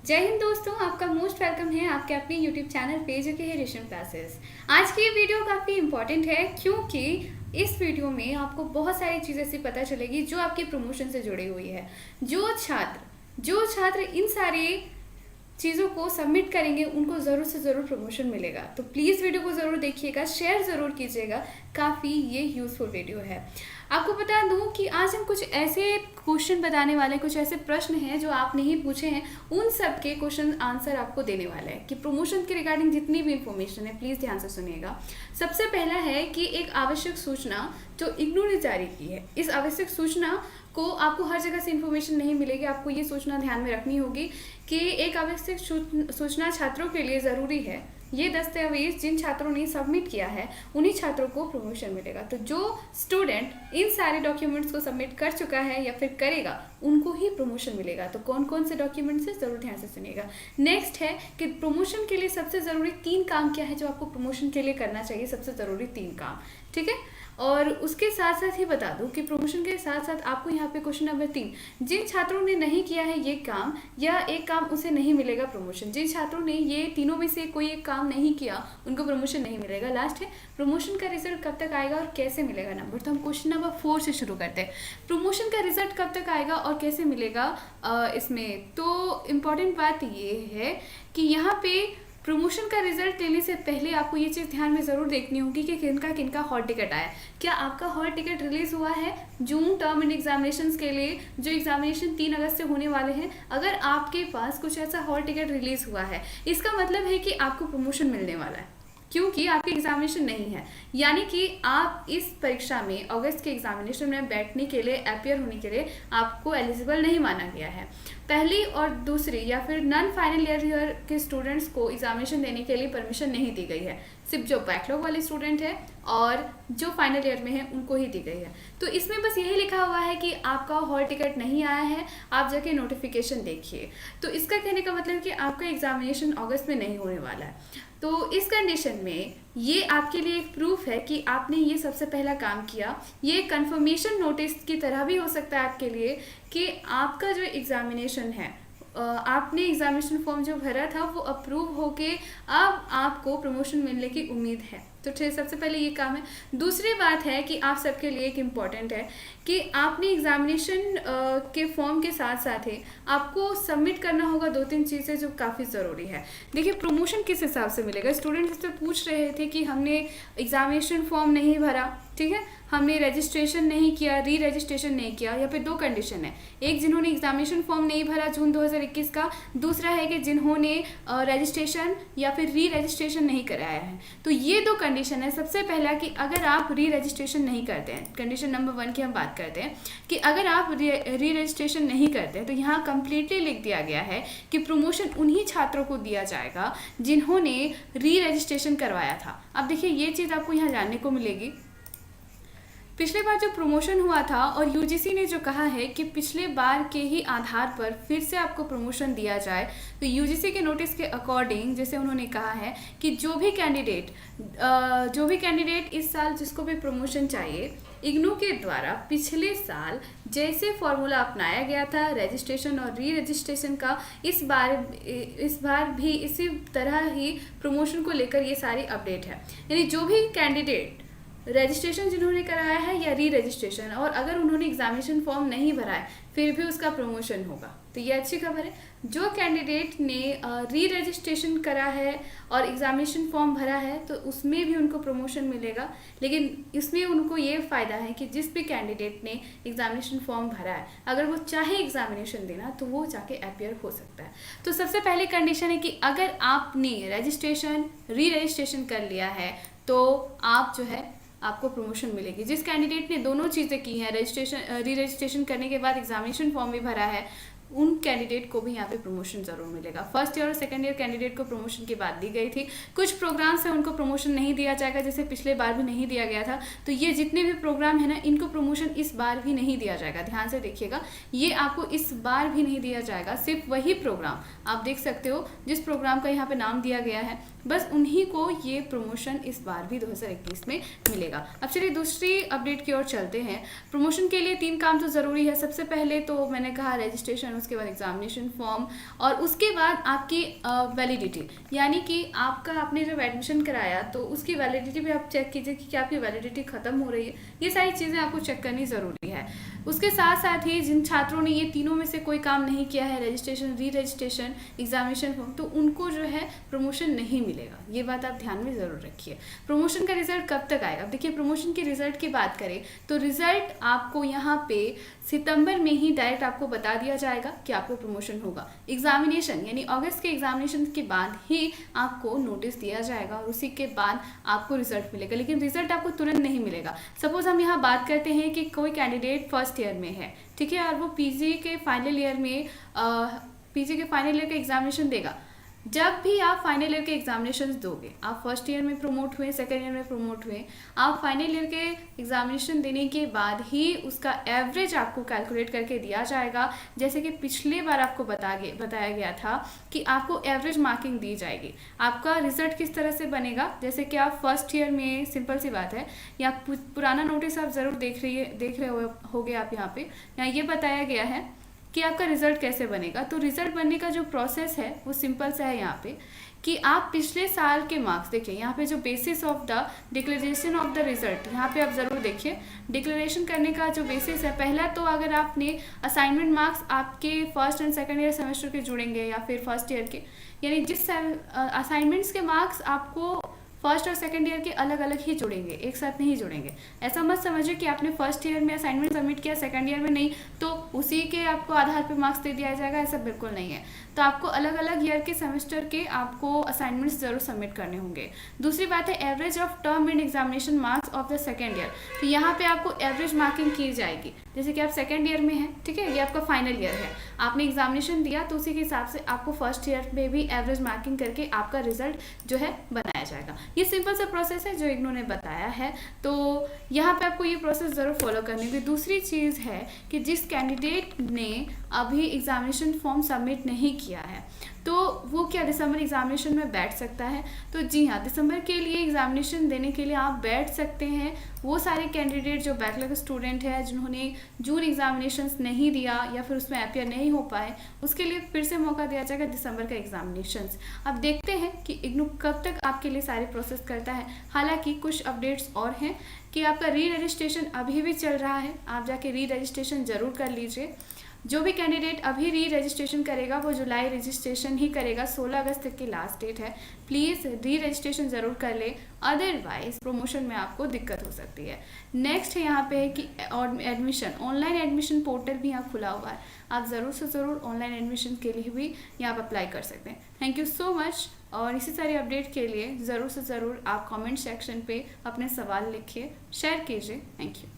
जय हिंद दोस्तों, आपका मोस्ट वेलकम है आपके अपने यूट्यूब चैनल पे जो कि है रेशम क्लासेस। आज की ये वीडियो काफ़ी इंपॉर्टेंट है क्योंकि इस वीडियो में आपको बहुत सारी चीज़ें ऐसी पता चलेगी जो आपके प्रमोशन से जुड़ी हुई है। जो छात्र इन सारी चीज़ों को सबमिट करेंगे उनको ज़रूर से ज़रूर प्रमोशन मिलेगा। तो प्लीज़ वीडियो को ज़रूर देखिएगा, शेयर ज़रूर कीजिएगा, काफ़ी ये यूज़फुल वीडियो है। आपको बता दूं कि आज हम कुछ ऐसे क्वेश्चन बताने वाले, कुछ ऐसे प्रश्न हैं जो आपने ही पूछे हैं, उन सब के क्वेश्चन आंसर आपको देने वाले हैं कि प्रमोशन के रिगार्डिंग जितनी भी इंफॉर्मेशन है प्लीज़ ध्यान से सुनिएगा। सबसे पहला है कि एक आवश्यक सूचना जो इग्नू ने जारी की है, इस आवश्यक सूचना को आपको हर जगह से इन्फॉर्मेशन नहीं मिलेगी। आपको ये सूचना ध्यान में रखनी होगी कि एक आवश्यक सूचना छात्रों के लिए ज़रूरी है। ये दस्तावेज जिन छात्रों ने सबमिट किया है उन्हीं छात्रों को प्रमोशन मिलेगा। तो जो स्टूडेंट इन सारे डॉक्यूमेंट्स को सबमिट कर चुका है या फिर करेगा उनको ही प्रमोशन मिलेगा। तो कौन कौन से डॉक्यूमेंट्स है ज़रूर ध्यान से सुनिएगा। नेक्स्ट है कि प्रमोशन के लिए सबसे ज़रूरी 3 काम क्या है जो आपको प्रमोशन के लिए करना चाहिए। सबसे ज़रूरी 3 काम, ठीक है। और उसके साथ साथ ही बता दूं कि प्रमोशन के साथ साथ आपको यहाँ पे क्वेश्चन नंबर 3, जिन छात्रों ने नहीं किया है ये काम या एक काम उसे नहीं मिलेगा प्रमोशन। जिन छात्रों ने ये तीनों में से कोई एक काम नहीं किया उनको प्रमोशन नहीं मिलेगा। लास्ट है प्रमोशन का रिजल्ट कब तक आएगा और कैसे मिलेगा नंबर। तो हम क्वेश्चन नंबर 4 से शुरू करते हैं। प्रमोशन का रिजल्ट कब तक आएगा और कैसे मिलेगा इसमें। तो इम्पॉर्टेंट बात ये है कि यहाँ पे प्रमोशन का रिजल्ट लेने से पहले आपको ये चीज़ ध्यान में ज़रूर देखनी होगी कि किनका किनका हॉल टिकट आया। क्या आपका हॉल टिकट रिलीज़ हुआ है जून टर्म एंड एग्जामिनेशंस के लिए, जो एग्जामिनेशन 3 अगस्त से होने वाले हैं। अगर आपके पास कुछ ऐसा हॉल टिकट रिलीज़ हुआ है इसका मतलब है कि आपको प्रमोशन मिलने वाला है क्योंकि आपके एग्जामिनेशन नहीं है। यानी कि आप इस परीक्षा में अगस्त के एग्जामिनेशन में बैठने के लिए, अपीयर होने के लिए आपको एलिजिबल नहीं माना गया है। पहली और दूसरी या फिर नॉन फाइनल ईयर के स्टूडेंट्स को एग्जामिनेशन देने के लिए परमिशन नहीं दी गई है। सिर्फ जो बैकलॉग वाले स्टूडेंट है और जो फाइनल ईयर में है उनको ही दी गई है। तो इसमें बस यही लिखा हुआ है कि आपका हॉल टिकट नहीं आया है, आप जाके नोटिफिकेशन देखिए। तो इसका कहने का मतलब कि आपका एग्जामिनेशन अगस्त में नहीं होने वाला है। तो इस कंडीशन में ये आपके लिए एक प्रूफ है कि आपने ये सबसे पहला काम किया। ये कंफर्मेशन नोटिस की तरह भी हो सकता है आपके लिए कि आपका जो एग्जामिनेशन है, आपने एग्जामिनेशन फॉर्म जो भरा था वो अप्रूव होके अब आपको प्रमोशन मिलने की उम्मीद है। तो सबसे पहले ये काम है। दूसरी बात है कि आप सबके लिए एक इम्पॉर्टेंट है कि आपने एग्जामिनेशन के फॉर्म के साथ साथ ही आपको सबमिट करना होगा 2-3 चीज़ें जो काफ़ी ज़रूरी है। देखिए प्रमोशन किस हिसाब से मिलेगा। स्टूडेंट्स इससे पूछ रहे थे कि हमने एग्जामिनेशन फॉर्म नहीं भरा, ठीक है, हमने रजिस्ट्रेशन नहीं किया, री रजिस्ट्रेशन नहीं किया, या फिर 2 कंडीशन है। एक जिन्होंने एग्जामिनेशन फॉर्म नहीं भरा जून 2021 का, दूसरा है कि जिन्होंने रजिस्ट्रेशन या फिर री रजिस्ट्रेशन नहीं कराया है। तो ये 2 कंडीशन है। सबसे पहला कि अगर आप री रजिस्ट्रेशन नहीं करते हैं, कंडीशन नंबर 1 की हम बात करते हैं कि अगर आप री रजिस्ट्रेशन नहीं करते हैं तो यहाँ कंप्लीटली लिख दिया गया है कि प्रमोशन उन्हीं छात्रों को दिया जाएगा जिन्होंने री रजिस्ट्रेशन करवाया था। अब देखिए ये चीज़ आपको यहाँ जानने को मिलेगी। पिछले बार जो प्रमोशन हुआ था और यूजीसी ने जो कहा है कि पिछले बार के ही आधार पर फिर से आपको प्रमोशन दिया जाए, तो यूजीसी के नोटिस के अकॉर्डिंग जैसे उन्होंने कहा है कि जो भी कैंडिडेट इस साल जिसको भी प्रमोशन चाहिए, इग्नू के द्वारा पिछले साल जैसे फॉर्मूला अपनाया गया था रजिस्ट्रेशन और री रजिस्ट्रेशन का, इस बार भी इसी तरह ही प्रमोशन को लेकर ये सारी अपडेट है। यानी जो भी कैंडिडेट रजिस्ट्रेशन जिन्होंने कराया है या री रजिस्ट्रेशन, और अगर उन्होंने एग्जामिनेशन फॉर्म नहीं भरा है फिर भी उसका प्रमोशन होगा। तो ये अच्छी खबर है। जो कैंडिडेट ने री रजिस्ट्रेशन करा है और एग्जामिनेशन फॉर्म भरा है तो उसमें भी उनको प्रमोशन मिलेगा, लेकिन इसमें उनको ये फ़ायदा है कि जिस भी कैंडिडेट ने एग्जामिनेशन फॉर्म भरा है अगर वो चाहे एग्जामिनेशन देना तो वो जाके अपीयर हो सकता है। तो सबसे पहले कंडीशन है कि अगर आपने रजिस्ट्रेशन री रजिस्ट्रेशन कर लिया है तो आप जो है आपको प्रमोशन मिलेगी। जिस कैंडिडेट ने दोनों चीज़ें की हैं, री रजिस्ट्रेशन करने के बाद एग्जामिनेशन फॉर्म भी भरा है, उन कैंडिडेट को भी यहाँ पे प्रमोशन ज़रूर मिलेगा। फर्स्ट ईयर और सेकंड ईयर कैंडिडेट को प्रमोशन की बात दी गई थी। कुछ प्रोग्राम से उनको प्रमोशन नहीं दिया जाएगा जैसे पिछले बार भी नहीं दिया गया था। तो ये जितने भी प्रोग्राम है ना, इनको प्रमोशन इस बार भी नहीं दिया जाएगा। ध्यान से देखिएगा, ये आपको इस बार भी नहीं दिया जाएगा। सिर्फ वही प्रोग्राम आप देख सकते हो जिस प्रोग्राम का यहाँ पे नाम दिया गया है, बस उन्हीं को ये प्रमोशन इस बार भी 2021 में मिलेगा। अब चलिए दूसरी अपडेट की ओर चलते हैं। प्रमोशन के लिए 3 काम तो ज़रूरी है। सबसे पहले तो मैंने कहा रजिस्ट्रेशन उसके बाद एग्जामिनेशन फॉर्म और उसके बाद आपकी वैलिडिटी, यानी कि आपका आपने जब एडमिशन कराया तो उसकी वैलिडिटी भी आप चेक कीजिए कि क्या आपकी वैलिडिटी ख़त्म हो रही है। ये सारी चीज़ें आपको चेक करनी ज़रूरी है। उसके साथ साथ ही जिन छात्रों ने ये तीनों में से कोई काम नहीं किया है, रजिस्ट्रेशन, री रजिस्ट्रेशन, एग्जामिनेशन फॉर्म, तो उनको जो है प्रमोशन नहीं मिलेगा। ये बात आप ध्यान में ज़रूर रखिए। प्रमोशन का रिजल्ट कब तक आएगा? देखिए, प्रमोशन के रिजल्ट की बात करें तो रिजल्ट आपको यहाँ पे सितंबर में ही डायरेक्ट आपको बता दिया जाएगा कि आपको प्रमोशन होगा। एग्जामिनेशन यानी अगस्त के एग्जामिनेशन के बाद ही आपको नोटिस दिया जाएगा और उसी के बाद आपको रिजल्ट मिलेगा, लेकिन रिजल्ट आपको तुरंत नहीं मिलेगा। सपोज हम यहाँ बात करते हैं कि कोई कैंडिडेट फर्स्ट ईयर में है, ठीक है, और वो पीजी के फाइनल ईयर का एग्जामिनेशन देगा। जब भी आप फाइनल ईयर के एग्जामिनेशन दोगे, आप फर्स्ट ईयर में प्रमोट हुए, सेकेंड ईयर में प्रमोट हुए, आप फाइनल ईयर के एग्जामिनेशन देने के बाद ही उसका एवरेज आपको कैलकुलेट करके दिया जाएगा। जैसे कि पिछली बार आपको बताया गया था कि आपको एवरेज मार्किंग दी जाएगी। आपका रिजल्ट किस तरह से बनेगा? जैसे कि आप फर्स्ट ईयर में, सिंपल सी बात है, या पुराना नोटिस आप ज़रूर देख रहे होगे आप यहाँ पे, यहाँ ये बताया गया है कि आपका रिजल्ट कैसे बनेगा। तो रिजल्ट बनने का जो प्रोसेस है वो सिंपल सा है यहाँ पे कि आप पिछले साल के मार्क्स देखिए, यहाँ पे जो basis of the declaration of the result, यहाँ पे आप ज़रूर देखिए डिक्लेरेशन करने का जो बेसिस है। पहला तो अगर आपने असाइनमेंट मार्क्स आपके first and second year semester के जुड़ेंगे या फिर फर्स्ट ईयर के, यानी जिस असाइनमेंट्स के मार्क्स आपको फर्स्ट और सेकंड ईयर के अलग अलग ही जुड़ेंगे, एक साथ नहीं जुड़ेंगे। ऐसा मत समझिए कि आपने फर्स्ट ईयर में असाइनमेंट सबमिट किया, सेकंड ईयर में नहीं, तो उसी के आपको आधार पे मार्क्स दे दिया जाएगा, ऐसा बिल्कुल नहीं है। तो आपको अलग अलग ईयर के सेमेस्टर के आपको असाइनमेंट्स जरूर सबमिट करने होंगे। दूसरी बात है average of term and examination marks of the second year. तो यहाँ पे आपको एवरेज मार्किंग की जाएगी। जैसे कि आप सेकेंड ईयर में हैं, ठीक है, ये आपका फाइनल ईयर है, आपने एग्जामिनेशन दिया तो उसी के हिसाब से आपको फर्स्ट ईयर में भी एवरेज मार्किंग करके आपका रिजल्ट जो है बनाया जाएगा। ये सिंपल सा प्रोसेस है जो इग्नू ने बताया है, तो यहाँ पे आपको ये प्रोसेस ज़रूर फॉलो करनी होगी। दूसरी चीज़ है कि जिस कैंडिडेट ने अभी एग्जामिनेशन फॉर्म सबमिट नहीं किया है तो वो क्या दिसंबर एग्जामिनेशन में बैठ सकता है? तो जी हाँ, दिसंबर के लिए एग्जामिनेशन देने के लिए आप बैठ सकते हैं। वो सारे कैंडिडेट जो बैकलॉग स्टूडेंट है, जिन्होंने जून एग्जामिनेशंस नहीं दिया या फिर उसमें अपीयर नहीं हो पाए, उसके लिए फिर से मौका दिया जाएगा दिसंबर का एग्जामिनेशंस। अब देखते हैं कि इग्नू कब तक आपके लिए सारी प्रोसेस करता है। हालांकि कुछ अपडेट्स और हैं कि आपका री रजिस्ट्रेशन अभी भी चल रहा है, आप जाके री रजिस्ट्रेशन ज़रूर कर लीजिए। जो भी कैंडिडेट अभी री रजिस्ट्रेशन करेगा वो जुलाई रजिस्ट्रेशन ही करेगा, 16 अगस्त तक की लास्ट डेट है। प्लीज़ री रजिस्ट्रेशन ज़रूर कर ले, अदरवाइज प्रमोशन में आपको दिक्कत हो सकती है। नेक्स्ट है यहाँ पे है कि एडमिशन, ऑनलाइन एडमिशन पोर्टल भी यहाँ खुला हुआ है, आप ज़रूर से ज़रूर ऑनलाइन एडमिशन के लिए भी यहाँ पर अप्लाई कर सकते हैं। Thank you so much. और इसी सारी अपडेट के लिए ज़रूर से ज़रूर आप कमेंट सेक्शन पे अपने सवाल लिखिए, शेयर कीजिए। Thank you.